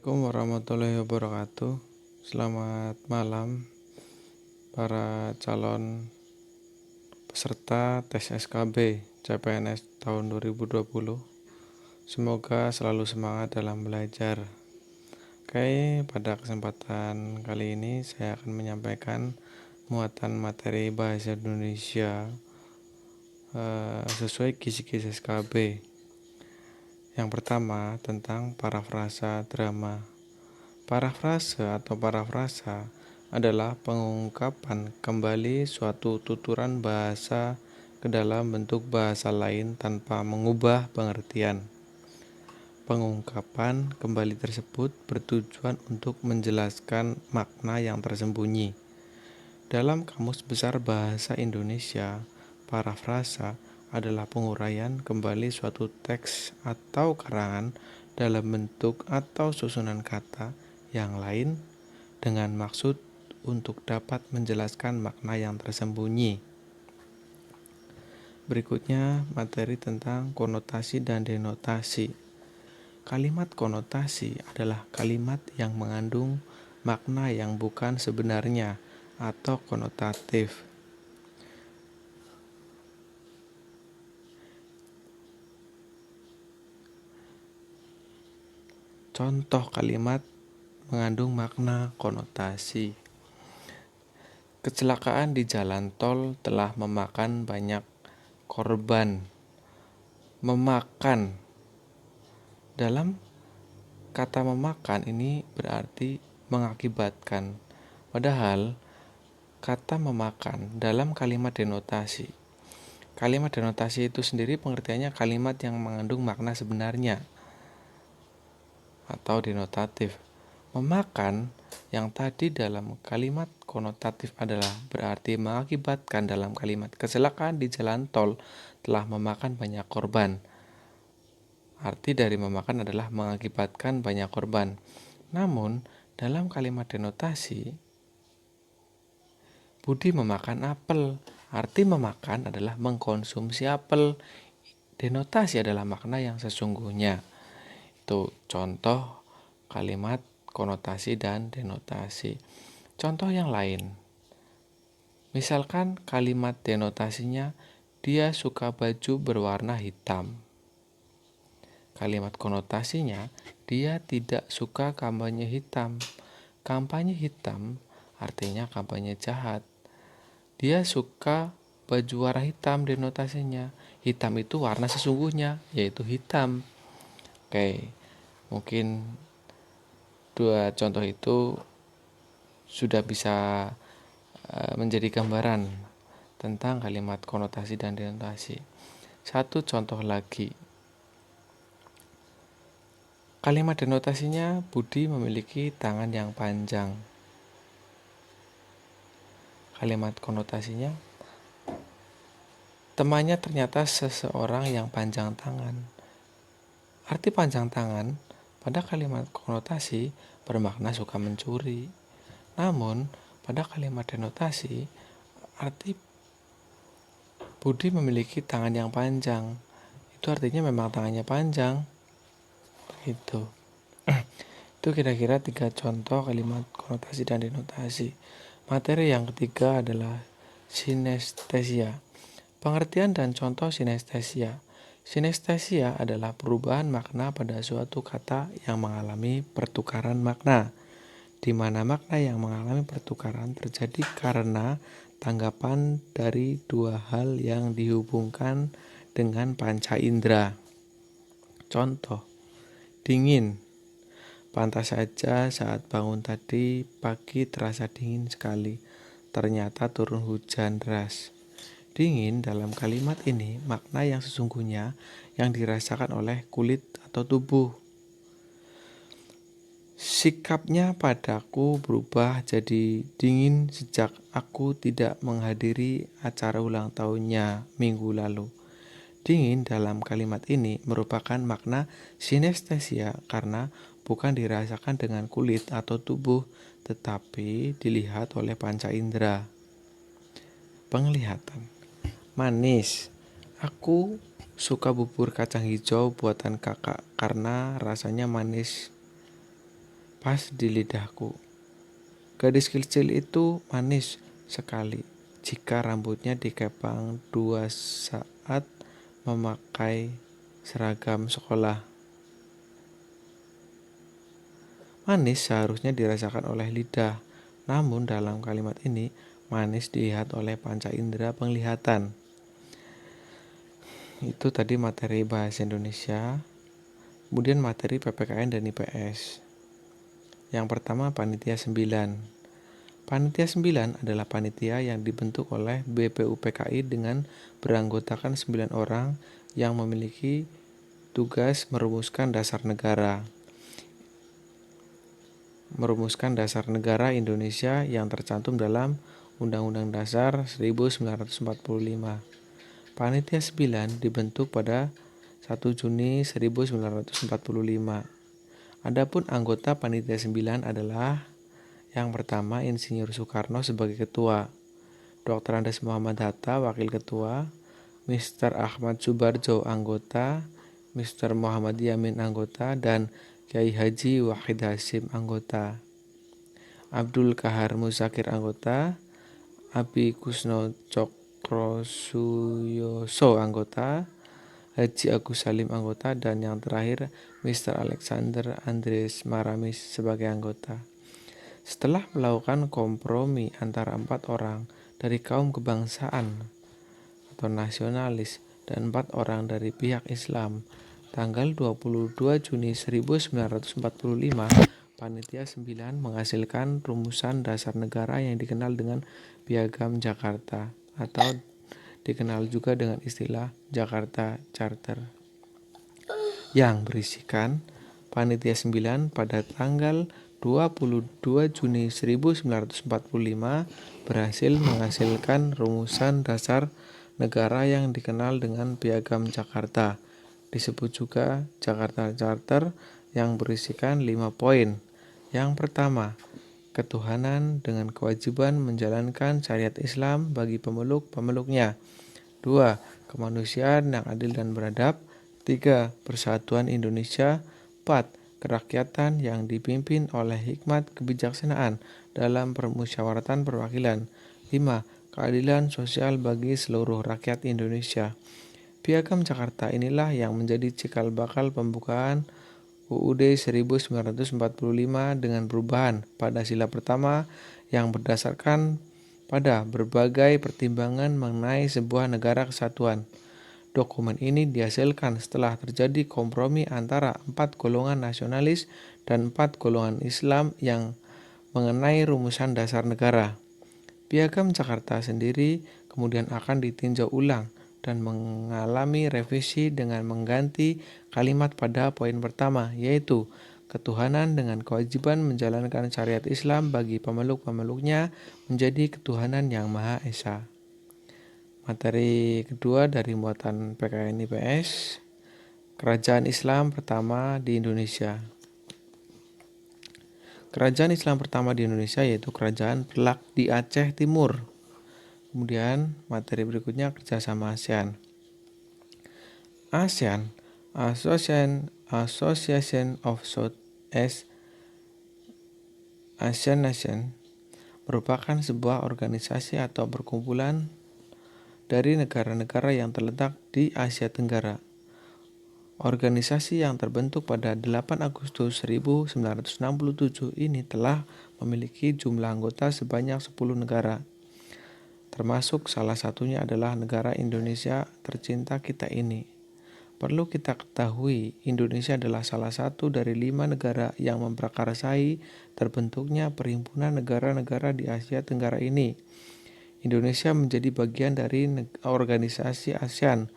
Assalamualaikum warahmatullahi wabarakatuh. Selamat malam para calon peserta tes SKB CPNS tahun 2020. Semoga selalu semangat dalam belajar. Oke, pada kesempatan kali ini saya akan menyampaikan muatan materi bahasa Indonesia sesuai kisi-kisi SKB. Yang pertama tentang parafrasa drama. Parafrase atau parafrasa adalah pengungkapan kembali suatu tuturan bahasa ke dalam bentuk bahasa lain tanpa mengubah pengertian. Pengungkapan kembali tersebut bertujuan untuk menjelaskan makna yang tersembunyi. Dalam Kamus Besar Bahasa Indonesia, parafrasa adalah penguraian kembali suatu teks atau karangan dalam bentuk atau susunan kata yang lain dengan maksud untuk dapat menjelaskan makna yang tersembunyi. Berikutnya materi tentang konotasi dan denotasi. Kalimat konotasi adalah kalimat yang mengandung makna yang bukan sebenarnya atau konotatif. Contoh kalimat mengandung makna konotasi. Kecelakaan di jalan tol telah memakan banyak korban. Memakan. Dalam kata memakan ini berarti mengakibatkan. Padahal kata memakan dalam kalimat denotasi. Kalimat denotasi itu sendiri pengertiannya kalimat yang mengandung makna sebenarnya atau denotatif. Memakan yang tadi dalam kalimat konotatif adalah berarti mengakibatkan dalam kalimat kecelakaan di jalan tol telah memakan banyak korban. Arti dari memakan adalah mengakibatkan banyak korban. Namun dalam kalimat denotasi, Budi memakan apel. Arti memakan adalah mengkonsumsi apel. Denotasi adalah makna yang sesungguhnya. Itu contoh kalimat konotasi dan denotasi. Contoh yang lain. Misalkan kalimat denotasinya dia suka baju berwarna hitam. Kalimat konotasinya dia tidak suka kampanye hitam. Kampanye hitam artinya kampanye jahat. Dia suka baju warna hitam denotasinya. Hitam itu warna sesungguhnya yaitu hitam. Oke, mungkin dua contoh itu sudah bisa menjadi gambaran tentang kalimat konotasi dan denotasi. Satu contoh lagi. Kalimat denotasinya Budi memiliki tangan yang panjang. Kalimat konotasinya temannya ternyata seseorang yang panjang tangan. Arti panjang tangan pada kalimat konotasi bermakna suka mencuri. Namun pada kalimat denotasi arti Budi memiliki tangan yang panjang. Itu artinya memang tangannya panjang. Itu kira-kira 3 contoh kalimat konotasi dan denotasi. Materi yang ketiga adalah sinestesia. Pengertian dan contoh sinestesia. Sinestesia adalah perubahan makna pada suatu kata yang mengalami pertukaran makna, di mana makna yang mengalami pertukaran terjadi karena tanggapan dari dua hal yang dihubungkan dengan panca indera. Contoh, dingin. Pantas saja saat bangun tadi pagi terasa dingin sekali. Ternyata turun hujan deras. Dingin dalam kalimat ini makna yang sesungguhnya yang dirasakan oleh kulit atau tubuh. Sikapnya padaku berubah jadi dingin sejak aku tidak menghadiri acara ulang tahunnya minggu lalu. Dingin dalam kalimat ini merupakan makna sinestesia karena bukan dirasakan dengan kulit atau tubuh, tetapi dilihat oleh panca indera. Penglihatan. Manis. Aku suka bubur kacang hijau buatan kakak karena rasanya manis. pas di lidahku. Gadis kecil itu manis sekali jika rambutnya dikepang 2 saat memakai seragam sekolah. Manis seharusnya dirasakan oleh lidah, namun dalam kalimat ini manis dilihat oleh panca indera penglihatan. Itu tadi materi bahasa Indonesia, kemudian materi PPKN dan IPS. Yang pertama panitia 9. Panitia 9 adalah panitia yang dibentuk oleh BPUPKI dengan beranggotakan 9 orang yang memiliki tugas merumuskan dasar negara Indonesia yang tercantum dalam Undang-Undang Dasar 1945. Panitia 9 dibentuk pada 1 Juni 1945. Adapun anggota Panitia 9 adalah yang pertama Insinyur Soekarno sebagai ketua, Dr. Andes Muhammad Hatta wakil ketua, Mr. Ahmad Subarjo anggota, Mr. Muhammad Yamin anggota, dan Kiai Haji Wahid Hasyim anggota. Abdul Kahar Muzakir anggota, Abi Kusno Cokrosuyoso anggota, Haji Agus Salim anggota, dan yang terakhir Mr. Alexander Andres Maramis sebagai anggota. Setelah melakukan kompromi antara 4 orang dari kaum kebangsaan atau nasionalis dan 4 orang dari pihak Islam, tanggal 22 Juni 1945, Panitia 9 menghasilkan rumusan dasar negara yang dikenal dengan Piagam Jakarta atau dikenal juga dengan istilah Jakarta Charter, yang berisikan Panitia 9 pada tanggal 22 Juni 1945 berhasil menghasilkan rumusan dasar negara yang dikenal dengan Piagam Jakarta, disebut juga Jakarta Charter, yang berisikan 5 poin. Yang pertama, ketuhanan dengan kewajiban menjalankan syariat Islam bagi pemeluk-pemeluknya. 2. Kemanusiaan yang adil dan beradab. 3. Persatuan Indonesia. 4. Kerakyatan yang dipimpin oleh hikmat kebijaksanaan dalam permusyawaratan perwakilan. 5. Keadilan sosial bagi seluruh rakyat Indonesia. Piagam Jakarta inilah yang menjadi cikal bakal pembukaan UUD 1945 dengan perubahan pada sila pertama yang berdasarkan pada berbagai pertimbangan mengenai sebuah negara kesatuan. Dokumen ini dihasilkan setelah terjadi kompromi antara 4 golongan nasionalis dan 4 golongan Islam yang mengenai rumusan dasar negara. Piagam Jakarta sendiri kemudian akan ditinjau ulang dan mengalami revisi dengan mengganti kalimat pada poin pertama, yaitu ketuhanan dengan kewajiban menjalankan syariat Islam bagi pemeluk-pemeluknya menjadi ketuhanan yang Maha Esa. Materi kedua dari muatan PKN IPS, Kerajaan Islam pertama di Indonesia. Kerajaan Islam pertama di Indonesia yaitu Kerajaan Pelak di Aceh Timur. Kemudian materi berikutnya kerjasama ASEAN. ASEAN, Association of Southeast Asian Nations, merupakan sebuah organisasi atau perkumpulan dari negara-negara yang terletak di Asia Tenggara. Organisasi yang terbentuk pada 8 Agustus 1967 ini telah memiliki jumlah anggota sebanyak 10 negara. Termasuk salah satunya adalah negara Indonesia tercinta kita ini. Perlu kita ketahui, Indonesia adalah salah satu dari 5 negara yang memprakarsai terbentuknya perhimpunan negara-negara di Asia Tenggara ini. Indonesia menjadi bagian dari organisasi ASEAN,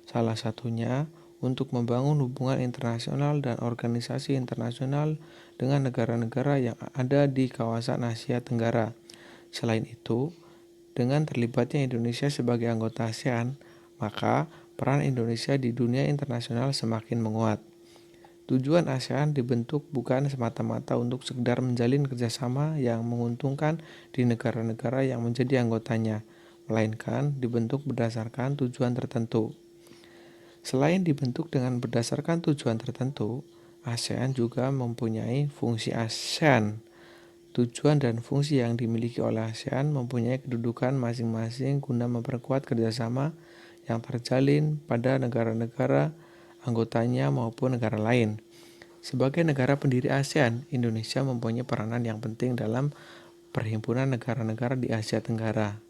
salah satunya untuk membangun hubungan internasional dan organisasi internasional dengan negara-negara yang ada di kawasan Asia Tenggara. Selain itu, dengan terlibatnya Indonesia sebagai anggota ASEAN, maka peran Indonesia di dunia internasional semakin menguat. Tujuan ASEAN dibentuk bukan semata-mata untuk sekedar menjalin kerjasama yang menguntungkan di negara-negara yang menjadi anggotanya, melainkan dibentuk berdasarkan tujuan tertentu. Selain dibentuk dengan berdasarkan tujuan tertentu, ASEAN juga mempunyai fungsi ASEAN. Tujuan dan fungsi yang dimiliki oleh ASEAN mempunyai kedudukan masing-masing guna memperkuat kerjasama yang terjalin pada negara-negara anggotanya maupun negara lain. Sebagai negara pendiri ASEAN, Indonesia mempunyai peranan yang penting dalam perhimpunan negara-negara di Asia Tenggara.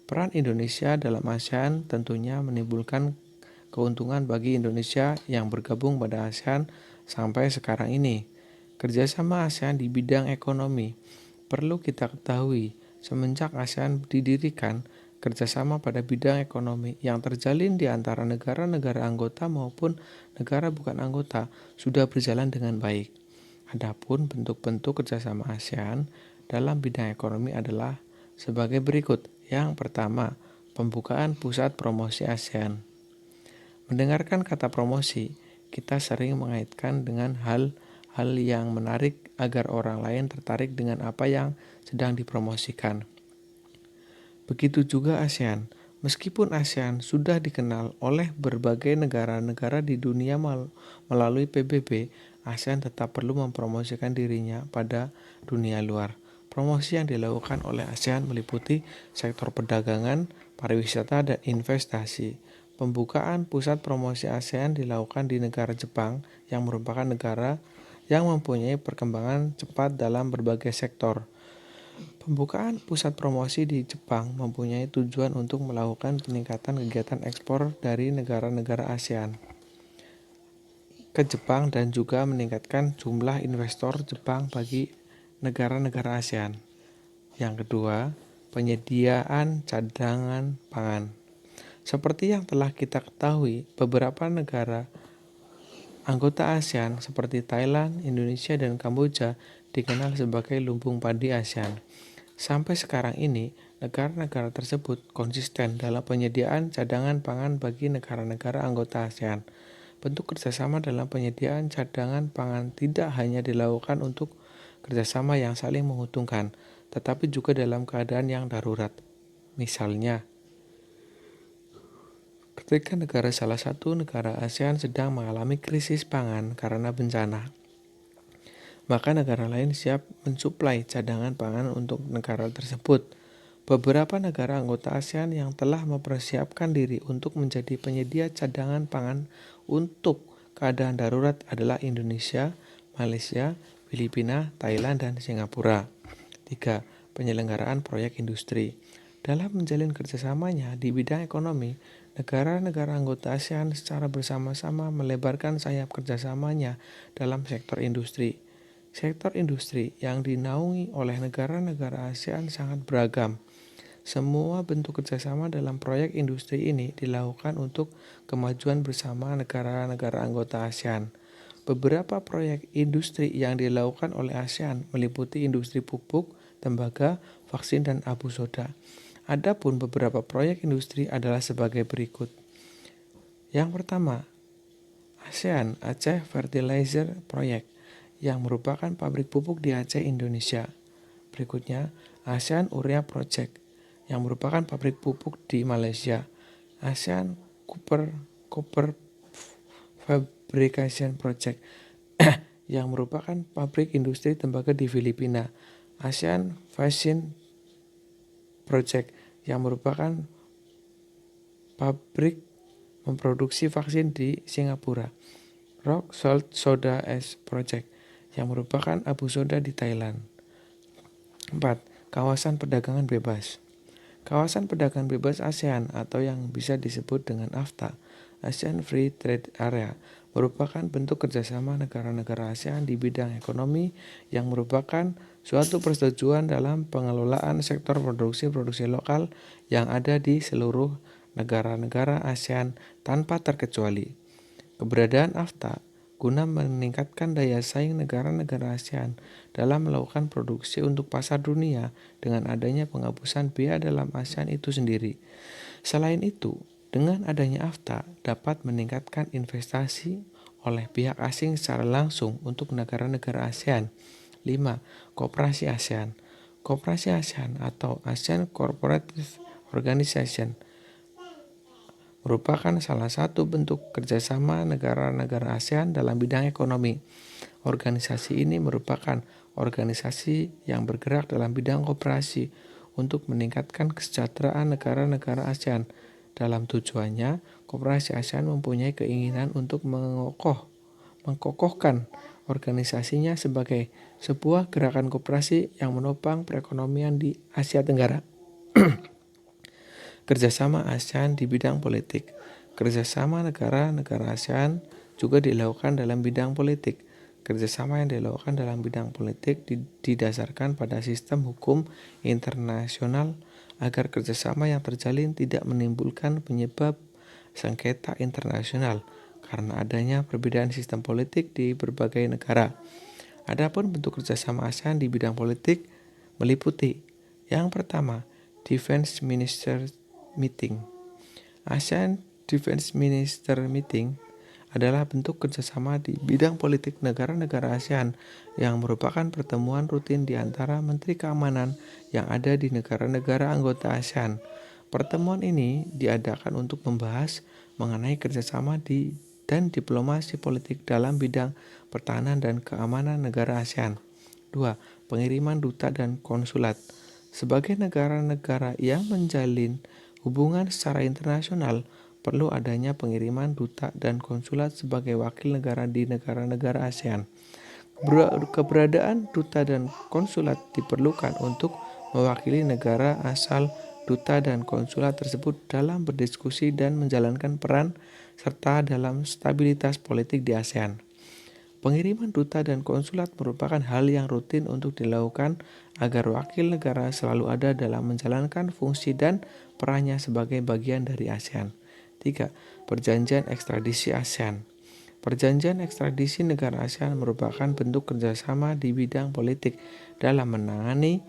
Peran Indonesia dalam ASEAN tentunya menimbulkan keuntungan bagi Indonesia yang bergabung pada ASEAN sampai sekarang ini. Kerjasama ASEAN di bidang ekonomi. Perlu kita ketahui, semenjak ASEAN didirikan, kerjasama pada bidang ekonomi yang terjalin di antara negara-negara anggota maupun negara bukan anggota sudah berjalan dengan baik. Adapun bentuk-bentuk kerjasama ASEAN dalam bidang ekonomi adalah sebagai berikut. Yang pertama, pembukaan pusat promosi ASEAN. Mendengarkan kata promosi, kita sering mengaitkan dengan hal yang menarik agar orang lain tertarik dengan apa yang sedang dipromosikan. Begitu juga ASEAN. Meskipun ASEAN sudah dikenal oleh berbagai negara-negara di dunia melalui PBB, ASEAN tetap perlu mempromosikan dirinya pada dunia luar. Promosi yang dilakukan oleh ASEAN meliputi sektor perdagangan, pariwisata, dan investasi. Pembukaan pusat promosi ASEAN dilakukan di negara Jepang yang merupakan negara yang mempunyai perkembangan cepat dalam berbagai sektor. Pembukaan pusat promosi di Jepang mempunyai tujuan untuk melakukan peningkatan kegiatan ekspor dari negara-negara ASEAN ke Jepang dan juga meningkatkan jumlah investor Jepang bagi negara-negara ASEAN. Yang kedua, penyediaan cadangan pangan. Seperti yang telah kita ketahui, beberapa negara anggota ASEAN seperti Thailand, Indonesia, dan Kamboja dikenal sebagai lumbung padi ASEAN. Sampai sekarang ini, negara-negara tersebut konsisten dalam penyediaan cadangan pangan bagi negara-negara anggota ASEAN. Bentuk kerjasama dalam penyediaan cadangan pangan tidak hanya dilakukan untuk kerjasama yang saling menguntungkan, tetapi juga dalam keadaan yang darurat. Misalnya, ketika salah satu negara ASEAN sedang mengalami krisis pangan karena bencana, maka negara lain siap mensuplai cadangan pangan untuk negara tersebut. Beberapa negara anggota ASEAN yang telah mempersiapkan diri untuk menjadi penyedia cadangan pangan untuk keadaan darurat adalah Indonesia, Malaysia, Filipina, Thailand, dan Singapura. 3. Penyelenggaraan proyek industri. Dalam menjalin kerjasamanya di bidang ekonomi, negara-negara anggota ASEAN secara bersama-sama melebarkan sayap kerjasamanya dalam sektor industri. Sektor industri yang dinaungi oleh negara-negara ASEAN sangat beragam. Semua bentuk kerjasama dalam proyek industri ini dilakukan untuk kemajuan bersama negara-negara anggota ASEAN. Beberapa proyek industri yang dilakukan oleh ASEAN meliputi industri pupuk, tembaga, vaksin, dan abu soda. Adapun beberapa proyek industri adalah sebagai berikut. Yang pertama, ASEAN Aceh Fertilizer Project yang merupakan pabrik pupuk di Aceh, Indonesia. Berikutnya, ASEAN Urea Project yang merupakan pabrik pupuk di Malaysia. ASEAN Copper Fabrication Project yang merupakan pabrik industri tembaga di Filipina. ASEAN Vaccine Project yang merupakan pabrik memproduksi vaksin di Singapura. Rock Salt Soda Ash Project yang merupakan abu soda di Thailand. 4. Kawasan perdagangan bebas. Kawasan perdagangan bebas ASEAN atau yang bisa disebut dengan AFTA, ASEAN Free Trade Area, merupakan bentuk kerjasama negara-negara ASEAN di bidang ekonomi yang merupakan suatu persetujuan dalam pengelolaan sektor produksi lokal yang ada di seluruh negara-negara ASEAN tanpa terkecuali. Keberadaan AFTA guna meningkatkan daya saing negara-negara ASEAN dalam melakukan produksi untuk pasar dunia dengan adanya penghapusan bea dalam ASEAN itu sendiri. Selain itu, dengan adanya AFTA dapat meningkatkan investasi oleh pihak asing secara langsung untuk negara-negara ASEAN. 5. Koperasi ASEAN. Koperasi ASEAN atau ASEAN Cooperative Organization merupakan salah satu bentuk kerjasama negara-negara ASEAN dalam bidang ekonomi. Organisasi ini merupakan organisasi yang bergerak dalam bidang kooperasi untuk meningkatkan kesejahteraan negara-negara ASEAN. Dalam tujuannya, Koperasi ASEAN mempunyai keinginan untuk mengkokohkan organisasinya sebagai sebuah gerakan koperasi yang menopang perekonomian di Asia Tenggara. Kerjasama ASEAN di bidang politik. Kerjasama negara-negara ASEAN juga dilakukan dalam bidang politik. Kerjasama yang dilakukan dalam bidang politik didasarkan pada sistem hukum internasional agar kerjasama yang terjalin tidak menimbulkan penyebab sengketa internasional karena adanya perbedaan sistem politik di berbagai negara. Adapun bentuk kerjasama ASEAN di bidang politik meliputi yang pertama, Defense Minister Meeting. ASEAN Defense Minister Meeting adalah bentuk kerjasama di bidang politik negara-negara ASEAN yang merupakan pertemuan rutin di antara Menteri Keamanan yang ada di negara-negara anggota ASEAN. Pertemuan ini diadakan untuk membahas mengenai kerjasama dan diplomasi politik dalam bidang pertahanan dan keamanan negara ASEAN. 2. Pengiriman duta dan konsulat. Sebagai negara-negara yang menjalin hubungan secara internasional, perlu adanya pengiriman duta dan konsulat sebagai wakil negara di negara-negara ASEAN. Keberadaan duta dan konsulat diperlukan untuk mewakili negara asal duta dan konsulat tersebut dalam berdiskusi dan menjalankan peran serta dalam stabilitas politik di ASEAN. Pengiriman duta dan konsulat merupakan hal yang rutin untuk dilakukan agar wakil negara selalu ada dalam menjalankan fungsi dan perannya sebagai bagian dari ASEAN. 3. Perjanjian ekstradisi ASEAN. Perjanjian ekstradisi negara ASEAN merupakan bentuk kerjasama di bidang politik dalam menangani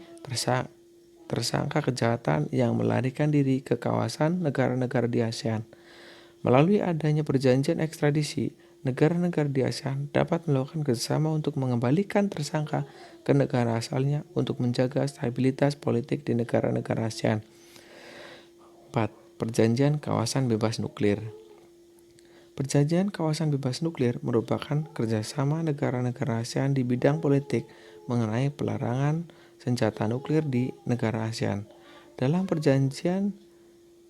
tersangka kejahatan yang melarikan diri ke kawasan negara-negara di ASEAN. Melalui adanya perjanjian ekstradisi, negara-negara di ASEAN dapat melakukan kerjasama untuk mengembalikan tersangka ke negara asalnya untuk menjaga stabilitas politik di negara-negara ASEAN. 4. Perjanjian Kawasan Bebas Nuklir. Perjanjian Kawasan Bebas Nuklir merupakan kerjasama negara-negara ASEAN di bidang politik mengenai pelarangan senjata nuklir di negara ASEAN. Dalam perjanjian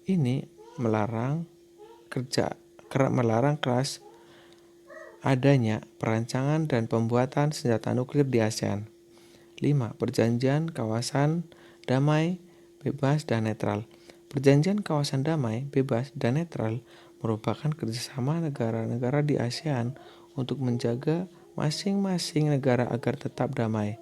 ini melarang keras adanya perancangan dan pembuatan senjata nuklir di ASEAN. 5. Perjanjian Kawasan Damai, Bebas, dan Netral. Perjanjian Kawasan Damai, Bebas, dan Netral merupakan kerjasama negara-negara di ASEAN untuk menjaga masing-masing negara agar tetap damai.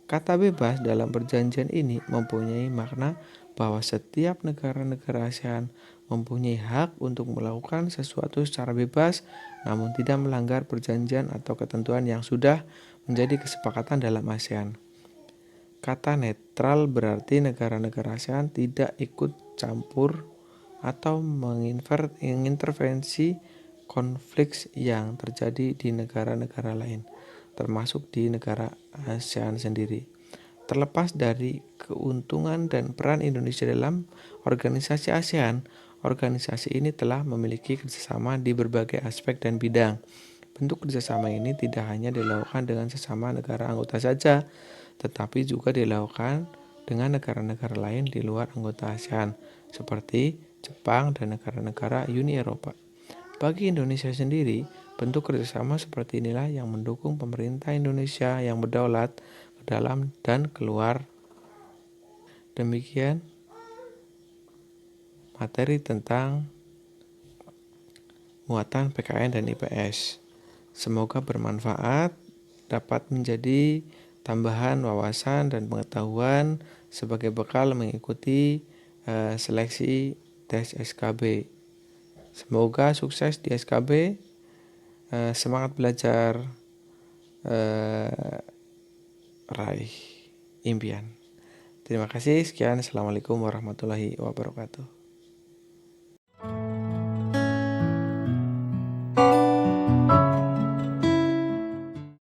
Kata bebas dalam perjanjian ini mempunyai makna bahwa setiap negara-negara ASEAN mempunyai hak untuk melakukan sesuatu secara bebas namun tidak melanggar perjanjian atau ketentuan yang sudah menjadi kesepakatan dalam ASEAN. Kata netral berarti negara-negara ASEAN tidak ikut campur atau mengintervensi konflik yang terjadi di negara-negara lain, termasuk di negara ASEAN sendiri. Terlepas dari keuntungan dan peran Indonesia dalam organisasi ASEAN, organisasi ini telah memiliki kerjasama di berbagai aspek dan bidang. Bentuk kerjasama ini tidak hanya dilakukan dengan sesama negara anggota saja, tetapi juga dilakukan dengan negara-negara lain di luar anggota ASEAN, seperti Jepang dan negara-negara Uni Eropa. Bagi Indonesia sendiri, bentuk kerjasama seperti inilah yang mendukung pemerintah Indonesia yang berdaulat ke dalam dan keluar. Demikian materi tentang muatan PKN dan IPS. Semoga bermanfaat, dapat menjadi tambahan wawasan dan pengetahuan sebagai bekal mengikuti seleksi tes SKB. Semoga sukses di SKB, semangat belajar, raih impian. Terima kasih, sekian. Assalamualaikum warahmatullahi wabarakatuh.